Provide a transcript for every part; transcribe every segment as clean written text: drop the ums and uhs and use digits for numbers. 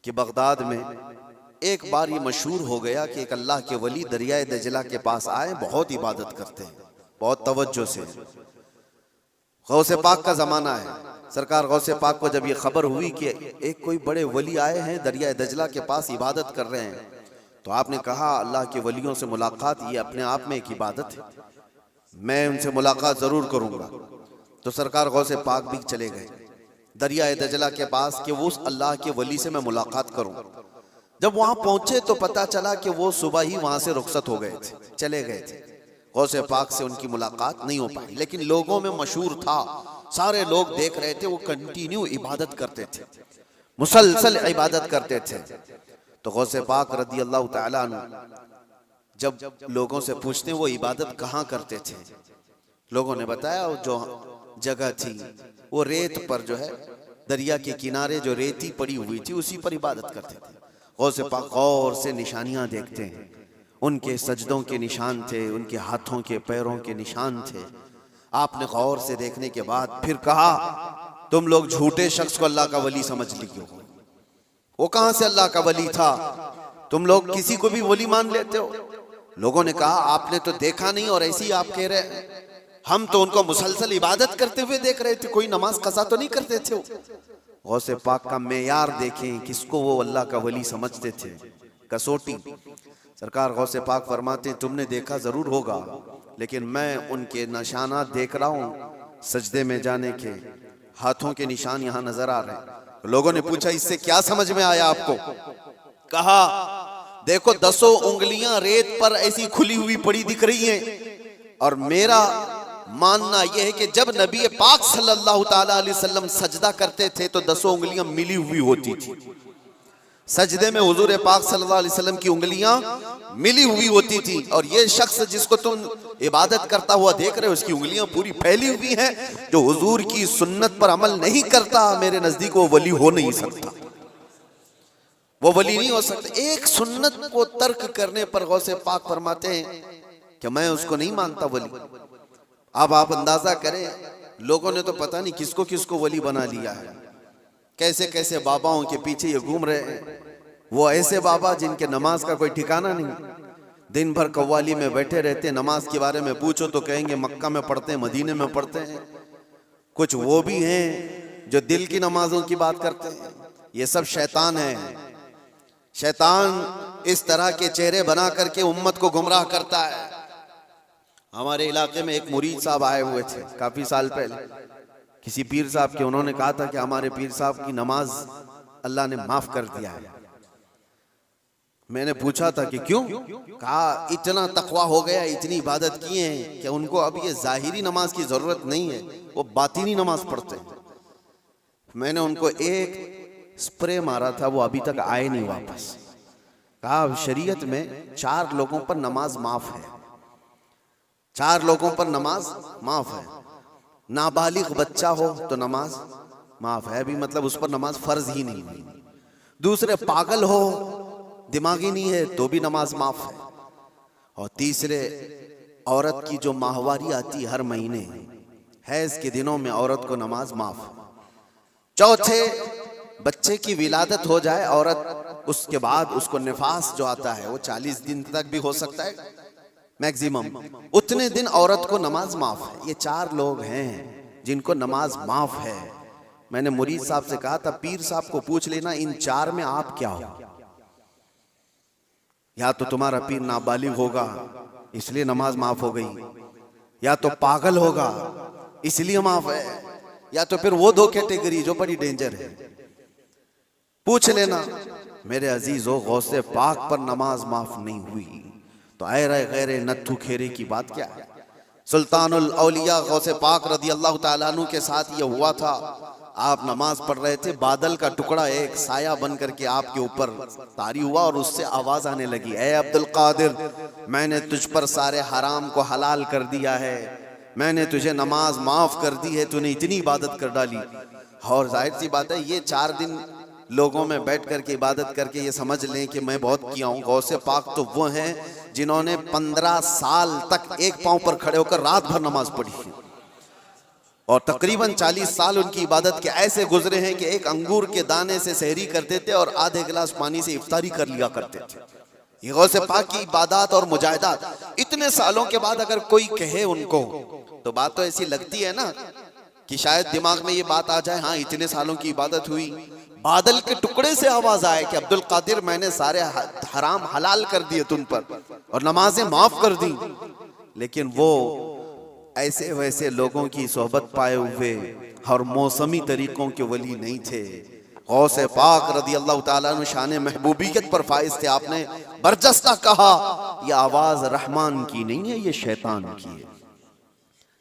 कि बगदाद में एक बार ये मशहूर हो गया कि एक अल्लाह के वली दरियाए दजला के पास आए, बहुत इबादत करते हैं, बहुत तवज्जो से। गौसे पाक का ज़माना है। सरकार गौसे पाक को जब ये खबर हुई कि एक कोई बड़े वली आए हैं दरियाए दजला के पास इबादत कर रहे हैं, तो आपने कहा अल्लाह के वलियों से मुलाकात ये अपने आप में एक इबादत है, मैं उनसे मुलाकात ज़रूर करूँगा। तो सरकार गौसे पाक भी चले गए दरियाए दजला के पास कि वो उस अल्लाह के वली से मैं मुलाकात करूँ। जब वहाँ पहुँचे तो पता चला कि वो सुबह ही वहाँ से रुखसत हो गए थे, चले गए थे। गौसे पाक से उनकी मुलाकात नहीं हो पाई, लेकिन लोगों में मशहूर था, सारे लोग देख रहे थे, वो कंटिन्यू इबादत करते थे, मुसलसल इबादत करते थे। तो गौसे पाक रदी अल्लाह तआला अन्हु जब लोगों से पूछते वो इबादत कहाँ करते थे, लोगों ने बताया वो जो जगह थी वो रेत पर जो है दरिया के किनारे जो रेती पड़ी हुई थी उसी पर इबादत करते थे। गौसे पाक गौर से निशानियां देखते हैं, उनके सजदों के निशान थे, उनके हाथों के पैरों के निशान थे। आपने गौर से देखने के बाद फिर कहा तुम लोग झूठे शख्स को अल्लाह का वली समझ लियो, वो कहां से अल्लाह का वली था, तुम लोग किसी को भी वली मान लेते हो। लोगों ने कहा आपने तो देखा नहीं और ऐसे ही आप कह रहे हैं, हम तो उनको मुसलसल इबादत करते हुए देख रहे थे, कोई नमाज कज़ा तो नहीं करते थे। गौसे पाक का मेयार देखें, किसको वो अल्लाह का वली समझते थे, कसौटी। सरकार गौसे पाक फरमाते तुमने देखा जरूर होगा, लेकिन मैं उनके निशानात देख रहा हूँ, सजदे में जाने के हाथों के निशान यहाँ नजर आ रहे हैं। लोगों ने पूछा इससे क्या समझ में आया आपको? कहा देखो 10 उंगलियां रेत पर ऐसी खुली हुई पड़ी दिख रही हैं, और मेरा मानना यह है कि जब नबी पाक सल्लल्लाहु ताला अलैहि वसल्लम सजदा करते थे तो 10 उंगलियां मिली हुई होती थी। सजदे में हुजूर पाक सल्लल्लाहु अलैहि वसल्लम की उंगलियां मिली हुई होती थी, और ये शख्स जिसको तुम इबादत करता हुआ देख रहे हो उसकी उंगलियां पूरी फैली हुई हैं। जो हुजूर की सुन्नत पर अमल नहीं करता मेरे नजदीक वो वली हो नहीं सकता, वो वली नहीं हो सकता। एक सुन्नत को तर्क करने पर गौसे पाक फरमाते हैं कि मैं उसको नहीं मानता वली। अब आप अंदाजा करें, लोगों ने तो पता नहीं किसको किसको वली बना लिया है, कैसे कैसे बाबाओं के पीछे ये घूम रहे हैं। वो ऐसे बाबा जिनके नमाज का कोई ठिकाना नहीं, दिन भर कव्वाली में बैठे रहते, नमाज के बारे में पूछो तो कहेंगे मक्का में पढ़ते हैं, मदीने में पढ़ते हैं। कुछ वो भी हैं जो दिल की नमाजों की बात करते हैं। ये सब शैतान है। शैतान इस तरह के चेहरे बना करके उम्मत को गुमराह करता है। हमारे इलाके में एक मुरीद साहब आए हुए थे काफी साल पहले, किसी पीर साहब के, उन्होंने कहा था कि हमारे पीर साहब की नमाज अल्लाह ने माफ कर दिया है। मैंने पूछा था कि क्यों? कहा इतना तकवा हो गया, इतनी इबादत किए हैं कि उनको अब ये जाहिरी नमाज की जरूरत नहीं है, वो बातिनी नमाज पढ़ते हैं। मैंने उनको एक स्प्रे मारा था, वो अभी तक आए नहीं वापस। कहा शरीयत में 4 लोगों पर नमाज माफ है, 4 लोगों पर नमाज माफ है। नाबालिग बच्चा हो तो नमाज माफ है, भी मतलब उस पर नमाज फर्ज ही नहीं हुई। दूसरे पागल हो, दिमागी नहीं है तो भी नमाज माफ है। और तीसरे औरत की जो माहवारी आती हर महीने, हैज के दिनों में औरत को नमाज माफ है। चौथे बच्चे की विलादत हो जाए औरत, उसके बाद उसको निफास जो आता है वो 40 दिन तक भी हो सकता है मैक्सिमम, उतने दिन औरत को नमाज माफ है। ये 4 लोग हैं जिनको नमाज माफ है। मैंने मुरीद साहब से कहा था पीर साहब को पूछ लेना इन 4 में आप क्या हो। या तो तुम्हारा पीर नाबालिग होगा इसलिए नमाज माफ हो गई, या तो पागल होगा इसलिए माफ है, या तो फिर वो 2 कैटेगरी जो बड़ी डेंजर है। पूछ लेना मेरे अजीजों, गौसे पाक पर नमाज माफ नहीं हुई तो ऐरे गैरे नत्थु खेरे की बात क्या है। सुल्तानुल औलिया गौसे पाक रदी अल्लाह ताला अन्हु के साथ ये हुआ था। आप नमाज पढ़ रहे थे, बादल का टुकड़ा एक साया बन करके आपके ऊपर तारी हुआ और उससे आवाज आने लगी, ए अब्दुल कादिर, मैंने तुझ पर सारे हराम को हलाल कर दिया है, मैंने तुझे नमाज माफ कर दी है, तूने इतनी इबादत कर डाली। और जाहिर सी बात है ये 4 दिन लोगों में बैठ करके इबादत करके ये समझ लें कि मैं बहुत किया हूँ। गौसे पाक तो वो हैं जिन्होंने 15 साल तक एक पांव पर खड़े होकर रात भर नमाज पढ़ी है। और तकरीबन 40 साल उनकी इबादत के ऐसे गुजरे हैं कि एक अंगूर के दाने से सहरी करते थे और आधे गिलास पानी से इफ्तारी कर लिया करते थे। ये गौसे पाक की इबादत और मुजाहिदात इतने सालों के बाद अगर कोई कहे उनको, तो बात तो ऐसी लगती है ना कि शायद दिमाग में ये बात आ जाए, हाँ इतने सालों की इबादत हुई, बादल के टुकड़े से आवाज आए कि अब्दुल कादिर मैंने सारे हराम हलाल कर दिए तुम पर और नमाजें माफ कर दी। लेकिन वो ऐसे वैसे लोगों की सोहबत पाए हुए और मौसमी तरीकों के वली नहीं थे। गौसे पाक रदी अल्लाह ताला अन्हु शान महबूबियत पर फाइज थे। आपने बरजस्ता कहा यह आवाज रहमान की नहीं है, ये शैतान की है।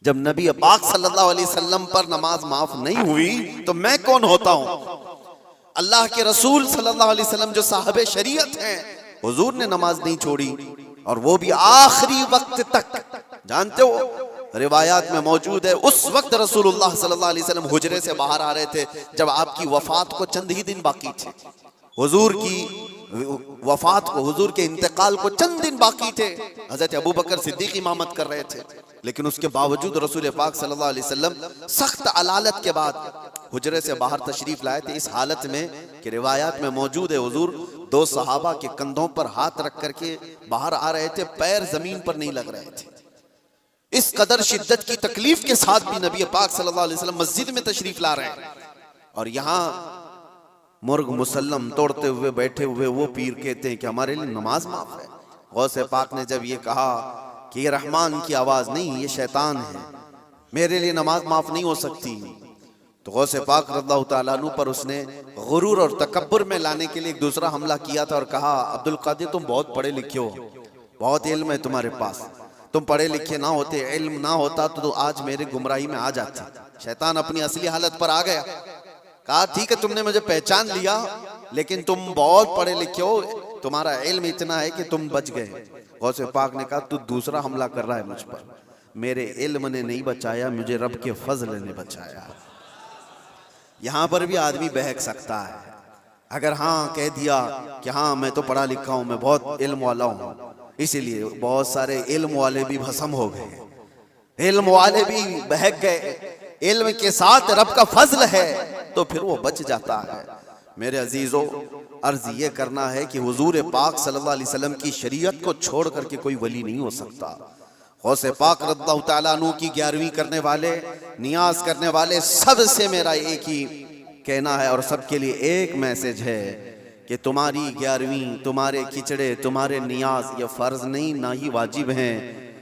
जब नबी पाक सल्लल्लाहु अलैहि वसल्लम पर नमाज माफ नहीं हुई तो मैं कौन होता हूं? अल्लाह के रसूल सल्लल्लाहु अलैहि वसल्लम जो साहबे शरीयत हैं, हुजूर ने नमाज नहीं छोड़ी और वो भी आखिरी वक्त तक। जानते हो रिवायात में मौजूद है उस वक्त रसूलुल्लाह सल्लल्लाहु अलैहि वसल्लम हुजरे से बाहर आ रहे थे जब आपकी वफात को चंद ही दिन बाकी थे। हुजूर की वफात को, हुजूर के इंतकाल को चंद दिन बाकी थे। हजरत अबू बकर सिद्दीक इमामत कर रहे थे, लेकिन उसके बावजूद रसूल पाक सल्लल्लाहु अलैहि वसल्लम सख्त अलालत के बाद हुजरे से बाहर तशरीफ लाए थे। इस हालत में कि रिवायात में मौजूद है हुजूर दो सहाबा के कंधों पर हाथ रख करके बाहर आ रहे थे, पैर जमीन पर नहीं लग रहे थे। इस कदर शिद्दत की तकलीफ के साथ भी नबी पाक सल्लल्लाहु अलैहि वसल्लम मस्जिद में तशरीफ ला रहे हैं और यहाँ मुर्ग मुसल्लम तोड़ते हुए बैठे हुए वो पीर कहते हैं कि हमारे लिए नमाज माफ है। गौसे पाक ने जब ये कहा कि ये रहमान की आवाज नहीं, ये शैतान है, मेरे लिए नमाज माफ नहीं हो सकती, तो गौसे पाक रज़ियल्लाहु ताला अन्हु पर उसने गुरूर और तकब्बुर में लाने के लिए एक दूसरा हमला किया था और कहा अब्दुल कादिर तुम बहुत पढ़े लिखे हो, बहुत इल्म है तुम्हारे पास, तुम पढ़े लिखे ना होते, इल्म ना होता तो आज मेरे गुमराही में आ जाते। शैतान अपनी असली हालत पर आ गया। कहा ठीक है तुमने मुझे पहचान लिया, लेकिन तुम बहुत पढ़े लिखे हो, तुम्हारा इल्म इतना है कि तुम बच गए। गौसे पाक ने कहा तू दूसरा हमला कर रहा है मुझ पर, मेरे इल्म ने नहीं बचाया, मुझे रब के फजल ने बचाया। यहां पर भी आदमी बहक सकता है अगर हाँ कह दिया कि हाँ मैं तो पढ़ा लिखा हूं, मैं बहुत इल्म वाला हूं। इसीलिए बहुत सारे इल्म वाले भी भस्म हो गए, इल्म वाले भी बहक गए। इल्म के साथ रब का फजल है तो फिर वो बच जाता है। मेरे अजीजों, अर्ज ये करना है कि हुजूर पाक सल्लल्लाहु अलैहि वसल्लम की शरीयत को छोड़ करके कोई वली नहीं हो सकता। गौसे पाक रज़ियल्लाहु ताला अन्हु की 11वीं करने वाले, नियाज करने वाले, सबसे मेरा एक ही कहना है और सबके लिए एक मैसेज है कि तुम्हारी 11वीं, तुम्हारे खिचड़े, तुम्हारे नियाज ये फर्ज नहीं ना ही वाजिब हैं,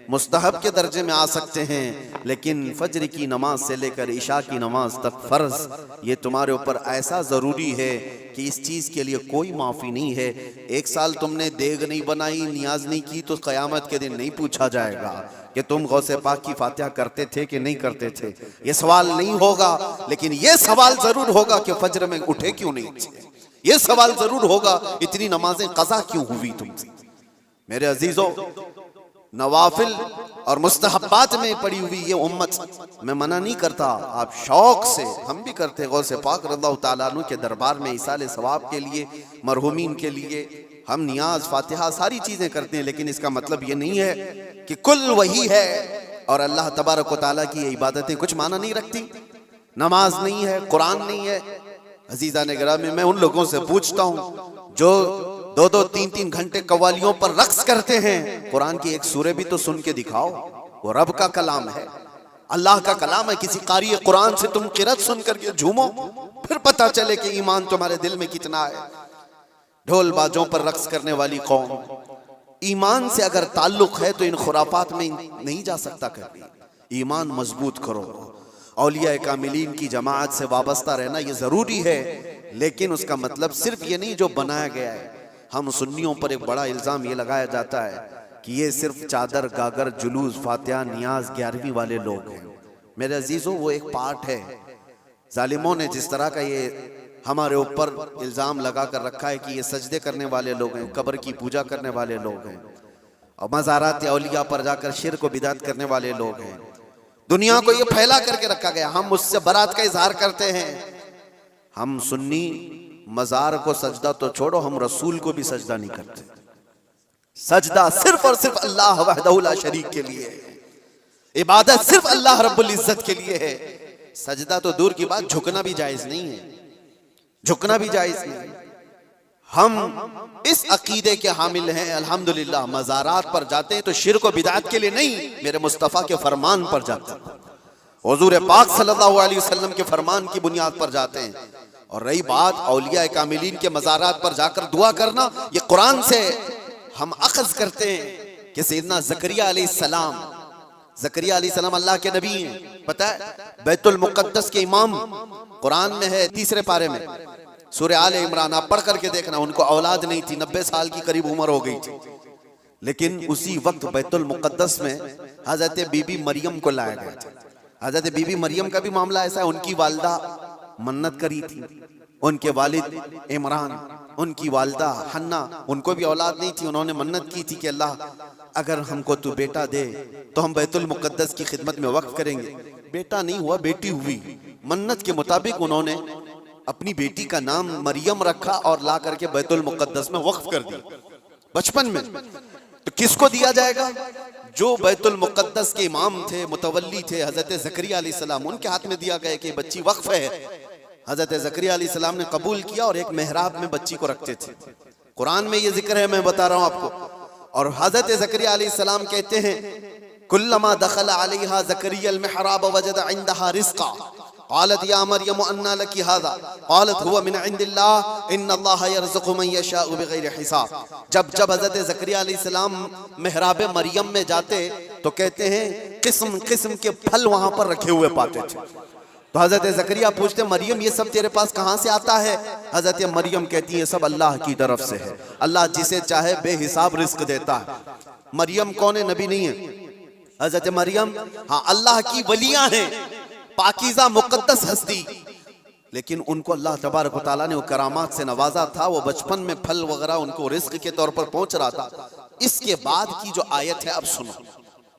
मुस्तहब के दर्जे में आ सकते हैं, लेकिन फजर की नमाज से लेकर इशा की नमाज तक फर्ज ये तुम्हारे ऊपर ऐसा जरूरी है कि इस चीज के लिए कोई माफी नहीं है। एक साल तुमने देग नहीं बनाई, नियाज नहीं की, तो कयामत के दिन नहीं पूछा जाएगा कि तुम गौसे पाक की फातिहा करते थे कि नहीं करते थे। ये सवाल नहीं होगा, लेकिन ये सवाल जरूर होगा कि फजर में उठे क्यों नहीं थे। ये सवाल जरूर होगा इतनी नमाजें कज़ा क्यों हुई तुमसे। मेरे अजीजों, नवाफिल और मुस्तहब्बात में पड़ी हुई ये उम्मत, मैं मना नहीं करता, आप शौक से, हम भी करते हैं गौसे पाक रज़ियल्लाहु ताला अन्हु के दरबार में इसाले सवाब के लिए, मरहुमीन के लिए हम नियाज, फातिहा सारी चीजें करते हैं, लेकिन इसका मतलब ये नहीं है कि कुल वही है और अल्लाह तबारक व तआला की ये इबादतें कुछ माना नहीं रखती। नमाज नहीं है, कुरान नहीं है। अजीज़ान गिरामी, मैं उन लोगों से पूछता हूँ जो 2-2, 3-3 घंटे कव्वालियों पर रक्स करते हैं, कुरान की एक सूरे भी तो सुन के दिखाओ, वो रब का कलाम है, अल्लाह का कलाम है। किसी कारी कुरान से तुम किरत सुन करके झूमो, फिर पता चले कि ईमान तुम्हारे दिल में कितना है। ढोल बाजों पर रक्स करने वाली कौम, ईमान से अगर ताल्लुक है तो इन खुराफात में नहीं जा सकता कभी। ईमान मजबूत करो, औलिया कामिलीन की जमात से वाबस्ता रहना ये जरूरी है, लेकिन उसका मतलब सिर्फ ये नहीं जो बनाया गया है। हम सुन्नियों पर एक बड़ा इल्जाम ये लगाया जाता है कि ये सिर्फ चादर, गागर, जुलूस, फातिहा, नियाज 11वीं वाले लोग हैं। मेरे अजीजों, वो एक पार्ट है। जालिमों ने जिस तरह का ये हमारे ऊपर इल्जाम लगा कर रखा है कि ये सजदे करने वाले लोग हैं, कब्र की पूजा करने वाले लोग हैं, और मज़ारात औलिया पर जाकर शिर्क व बिदात करने वाले लोग हैं, दुनिया को ये फैला करके रखा गया। हम उससे बरात का इजहार करते हैं। हम सुन्नी मजार को सजदा तो छोड़ो, हम रसूल को भी सजदा नहीं करते। सजदा सिर्फ और सिर्फ अल्लाह वहदहु ला शरीक के लिए है, इबादत सिर्फ अल्लाह रब्बुल इज्जत के लिए है। सजदा तो दूर की बात, झुकना भी जायज नहीं है, झुकना भी जायज नहीं। हम इस अकीदे के हामिल हैं अल्हम्दुलिल्लाह, मज़ारात पर जाते हैं तो शिर्क व बिदअत के लिए नहीं, मेरे मुस्तफ़ा के फरमान पर जाते हैं, हुज़ूर पाक सल्लल्लाहु अलैहि वसल्लम के फरमान की बुनियाद पर जाते हैं। और रही बात औलिया कामिलीन के मज़ारात पर जाकर दुआ करना, ये कुरान से हम अख़ज़ करते हैं कि सैयदना ज़करिया अलैहिस्सलाम, ज़करिया अलैहिस्सलाम अल्लाह के नबी हैं। पता है बैतुल मुक़द्दस के इमाम, कुरान में है 3 पारे में सूरह आले इमरान, आप पढ़ करके देखना। उनको औलाद नहीं थी, 90 साल की करीब उम्र हो गई थी, लेकिन उसी वक्त बैतुल मुक़द्दस में हज़रत बीबी मरियम को लाया गया था। हज़रत बीबी मरियम का भी मामला ऐसा है, उनकी वालदा मन्नत करी थी, उनके वालिद इमरान, उनकी वालदा हन्ना, उनको भी औलाद नहीं थी, उन्होंने मन्नत की थी कि अल्लाह अगर हमको तू बेटा दे तो हम बैतुल मुक़द्दस की खिदमत में वक्फ करेंगे। बेटा नहीं हुआ, बेटी हुई। मन्नत के मुताबिक उन्होंने अपनी बेटी का नाम मरियम रखा और ला करके बैतुल मुक़द्दस में वक्फ कर दिया बचपन में। तो किसको दिया जाएगा? जो बैतुल मुक़द्दस के इमाम थे, मुतवल्ली थे, हज़रत ज़करिया अलैहिस्सलाम, उनके हाथ में दिया गया कि बच्ची वक्फ है। हज़रत ज़करिया अलैहिस्सलाम ने कबूल किया और एक मेहराब में बच्ची को रखते थे। कुरान में ये जिक्र है, मैं बता रहा हूँ आपको। और हज़रत ज़करिया अलैहिस्सलाम कहते हैं, कुल्लमा दखल अलैहा ज़करिया अल-मिहराब वजद इंदहा रिज़्क़ा क़ालत या मरियम अन्ना लकी हाज़ा क़ालत हुवा मिन इंदिल्लाह इन्नल्लाह यरज़ुक़ु मन यशाअ बिग़ैरि हिसाब। जब हज़रत ज़करिया अलैहिस्सलाम मेहराब मरियम में जाते तो कहते हैं किस्म किस्म के फल वहां पर रखे हुए पाते थे। तो हज़रत ज़करिया पूछते, मरियम ये सब तेरे पास कहाँ से आता है? हज़रत मरियम कहती है सब अल्लाह की तरफ से है, अल्लाह जिसे चाहे बेहिसाब रिज़्क़ देता है। मरियम कौन है? नबी नहीं है हज़रत मरियम, हाँ अल्लाह की वलियां हैं, पाकीज़ा मुक़द्दस हस्ती, लेकिन उनको अल्लाह तबारक व तआला ने वो करामात से नवाजा था। वो बचपन में फल वगैरह उनको रिज़्क़ के तौर पर पहुंच रहा था। इसके बाद की जो आयत है, अब सुनो,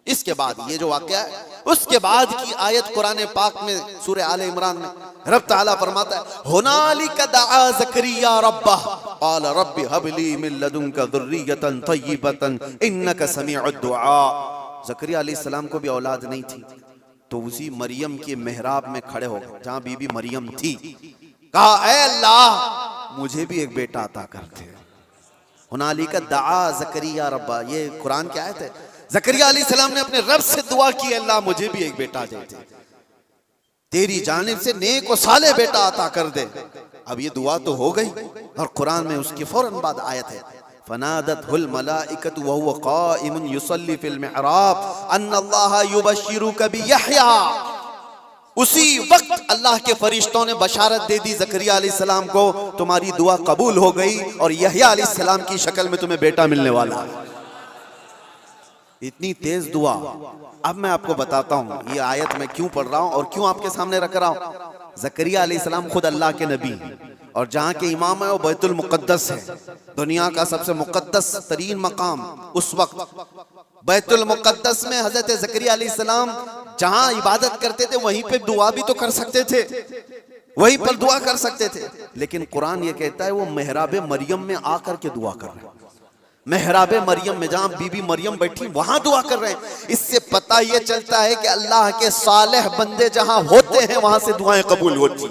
इसके बाद ये जो वाक़या है, उसके बाद की आयत कुरान पाक में सूरह आले इमरान में रब ताला फरमाता है, हुनालिका दआ ज़करिया रब्बह क़ाल रब्बि हबली मिन लदुनका ज़ुर्रियतन तय्यिबतन इन्नका समीउद दुआ। ज़करिया अलैहिस्सलाम को भी औलाद नहीं थी, तो उसी मरियम के मेहराब में खड़े हो गए जहां बीबी मरियम थी, कहा ऐ अल्लाह मुझे भी एक बेटा अता कर दे। हुनालिका दआ ज़करिया रब्बा, ये कुरान की आयत है। ज़करिया अलैहिस्सलाम ने अपने रब से दुआ की, अल्लाह मुझे भी एक बेटा दे दे, तेरी जानिब से नेक व साले बेटा अता कर दे। अब ये दुआ तो हो गई, और कुरान में उसके फौरन बाद आयत है, फनादतहुल मलाइकतु व हुवा क़ाइमुन युसल्ली फिल मिहराब अन्नल्लाह युबश्शिरुका बियहया। उसी वक्त अल्लाह के फरिश्तों ने बशारत दे दी ज़करिया अलैहिस्सलाम को, तुम्हारी दुआ कबूल हो गई और यहया अलैहिस्सलाम की शक्ल में तुम्हें बेटा मिलने वाला है। इतनी तेज दुआ। अब मैं आपको बताता हूँ ये आयत मैं क्यों पढ़ रहा हूँ और क्यों आपके सामने रख रहा हूँ। ज़करिया अलैहिस्सलाम खुद अल्लाह के नबी और जहाँ के इमाम है वो बैतुल मुक़द्दस है, दुनिया का सबसे मुक़द्दस तरीन मकाम। उस वक्त बैतुल मुक़द्दस में हज़रत ज़करिया अलैहिस्सलाम जहाँ इबादत करते थे वहीं पे दुआ भी तो कर सकते थे, वहीं पर दुआ कर सकते थे, लेकिन कुरान ये कहता है वो मेहराब मरियम में आकर के दुआ कर रहे हैं। मेहराब मरियम में जहां बीबी मरियम बैठी वहां दुआ कर रहे हैं। इससे पता ये चलता है कि अल्लाह के सालेह बंदे जहां होते हैं वहां से दुआएं कबूल होती।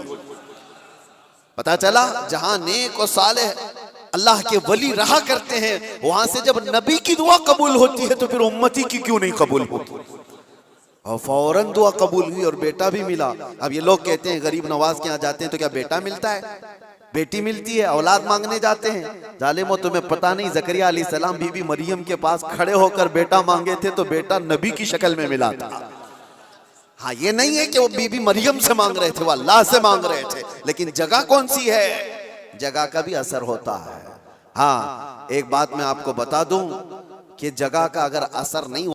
पता चला जहां नेक और सालेह अल्लाह के वली रहा करते हैं वहां से जब नबी की दुआ कबूल होती है तो फिर उम्मती की क्यों नहीं कबूल होती। और फौरन दुआ कबूल हुई और बेटा भी मिला। अब ये लोग कहते हैं गरीब नवाज के यहाँ जाते हैं तो क्या बेटा मिलता है? बेटी मिलती है, औलाद मांगने जाते हैं। जालिमो तुम्हें पता नहीं ज़करिया अलैहिस्सलाम बीबी मरियम के पास खड़े होकर बेटा मांगे थे तो बेटा नबी की शक्ल में मिला था। हाँ ये नहीं है कि वो बीबी मरियम से मांग रहे थे, वो अल्लाह से मांग रहे थे, लेकिन जगह कौन सी है, जगह का भी असर होता है। हाँ एक बात मैं आपको बता दूं कि जगह का अगर असर नहीं